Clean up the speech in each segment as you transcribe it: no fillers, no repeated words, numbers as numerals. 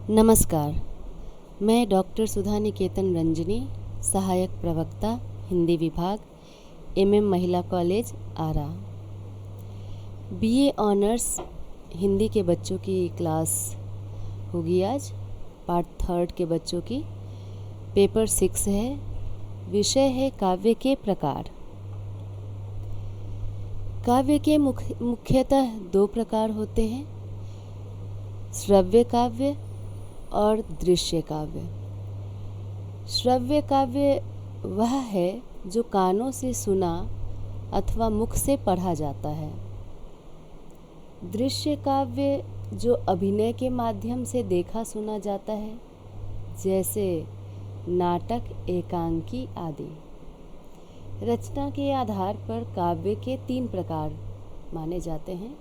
नमस्कार, मैं डॉक्टर सुधा निकेतन रंजनी, सहायक प्रवक्ता हिंदी विभाग, MM महिला कॉलेज आरा। BA ऑनर्स हिंदी के बच्चों की क्लास होगी आज, पार्ट 3 के बच्चों की। पेपर 6 है, विषय है काव्य के प्रकार। काव्य के मुख्यतः 2 प्रकार होते हैं, श्रव्य काव्य और दृश्य काव्य। श्रव्य काव्य वह है जो कानों से सुना अथवा मुख से पढ़ा जाता है। दृश्य काव्य जो अभिनय के माध्यम से देखा सुना जाता है, जैसे नाटक, एकांकी आदि। रचना के आधार पर काव्य के 3 प्रकार माने जाते हैं,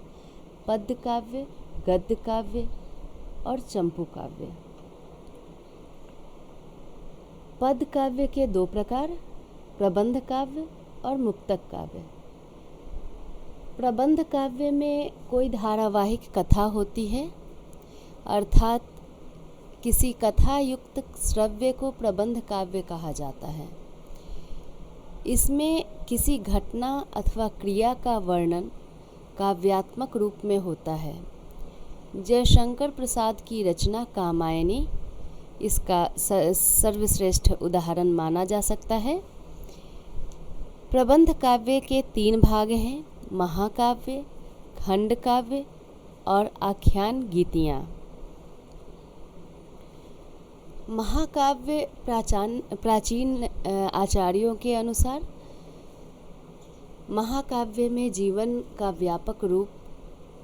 पद्य काव्य, गद्य काव्य और चंपू काव्य। पद्य काव्य के 2 प्रकार, प्रबंध काव्य और मुक्तक काव्य। प्रबंध काव्य में कोई धारावाहिक कथा होती है, अर्थात किसी कथा युक्त श्रव्य को प्रबंध काव्य कहा जाता है। इसमें किसी घटना अथवा क्रिया का वर्णन काव्यात्मक रूप में होता है। जयशंकर प्रसाद की रचना कामायनी इसका सर्वश्रेष्ठ उदाहरण माना जा सकता है। प्रबंध काव्य के 3 भाग हैं, महाकाव्य, खंड काव्य और आख्यान गीतियाँ। महाकाव्य प्राचीन आचार्यों के अनुसार महाकाव्य में जीवन का व्यापक रूप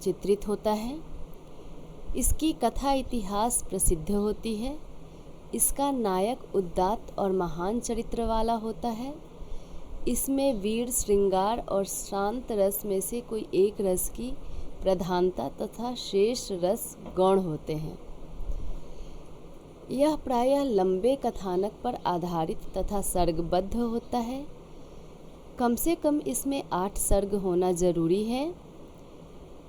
चित्रित होता है। इसकी कथा इतिहास प्रसिद्ध होती है। इसका नायक उदात्त और महान चरित्र वाला होता है। इसमें वीर, श्रृंगार और शांत रस में से कोई एक रस की प्रधानता तथा शेष रस गौण होते हैं। यह प्रायः लंबे कथानक पर आधारित तथा सर्गबद्ध होता है। कम से कम इसमें 8 सर्ग होना जरूरी है।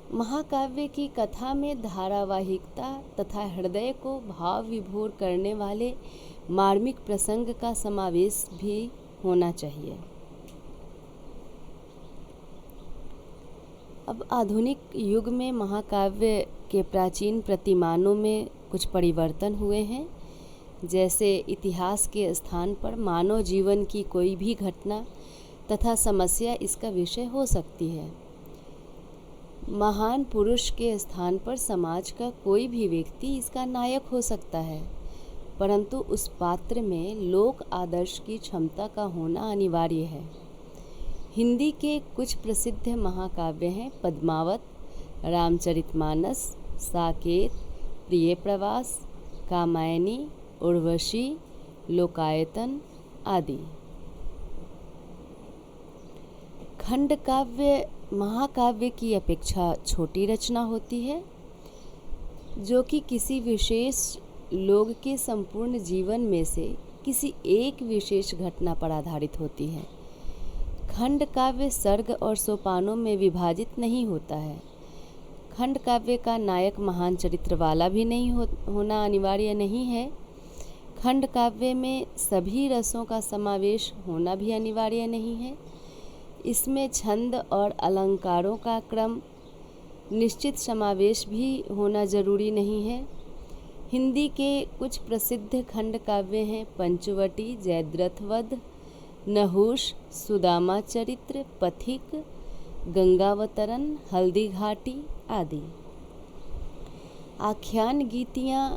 महाकाव्य की कथा में धारावाहिकता तथा हृदय को भाव विभोर करने वाले मार्मिक प्रसंग का समावेश भी होना चाहिए। अब आधुनिक युग में महाकाव्य के प्राचीन प्रतिमानों में कुछ परिवर्तन हुए हैं। जैसे इतिहास के स्थान पर मानव जीवन की कोई भी घटना तथा समस्या इसका विषय हो सकती है। महान पुरुष के स्थान पर समाज का कोई भी व्यक्ति इसका नायक हो सकता है, परंतु उस पात्र में लोक आदर्श की क्षमता का होना अनिवार्य है। हिंदी के कुछ प्रसिद्ध महाकाव्य हैं पद्मावत, रामचरितमानस, साकेत, प्रियप्रवास, कामायनी, उर्वशी, लोकायतन आदि। खंड काव्य महाकाव्य की अपेक्षा छोटी रचना होती है, जो कि किसी विशेष लोग के संपूर्ण जीवन में से किसी एक विशेष घटना पर आधारित होती है। खंड काव्य सर्ग और सोपानों में विभाजित नहीं होता है। खंड काव्य का नायक महान चरित्र वाला भी नहीं होना अनिवार्य नहीं है। खंड काव्य में सभी रसों का समावेश होना भी अनिवार्य नहीं है। इसमें छंद और अलंकारों का क्रम निश्चित समावेश भी होना जरूरी नहीं है। हिंदी के कुछ प्रसिद्ध खंड काव्य हैं पंचवटी, जयद्रथ, नहुष, सुदामा चरित्र, पथिक, गंगावतरण, हल्दी घाटी आदि। आख्यान गीतियाँ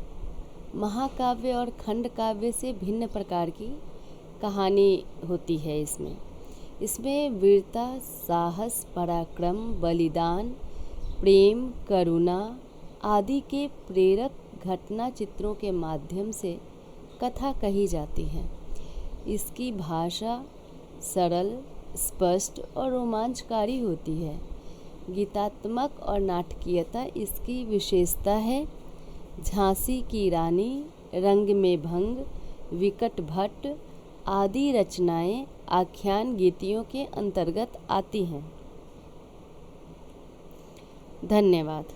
महाकाव्य और खंड काव्य से भिन्न प्रकार की कहानी होती है। इसमें वीरता, साहस, पराक्रम, बलिदान, प्रेम, करुणा आदि के प्रेरक घटना चित्रों के माध्यम से कथा कही जाती है। इसकी भाषा सरल, स्पष्ट और रोमांचकारी होती है। गीतात्मक और नाटकीयता इसकी विशेषता है। झांसी की रानी, रंग में भंग, विकट भट्ट आदि रचनाएं आख्यान गीतियों के अंतर्गत आती हैं। धन्यवाद।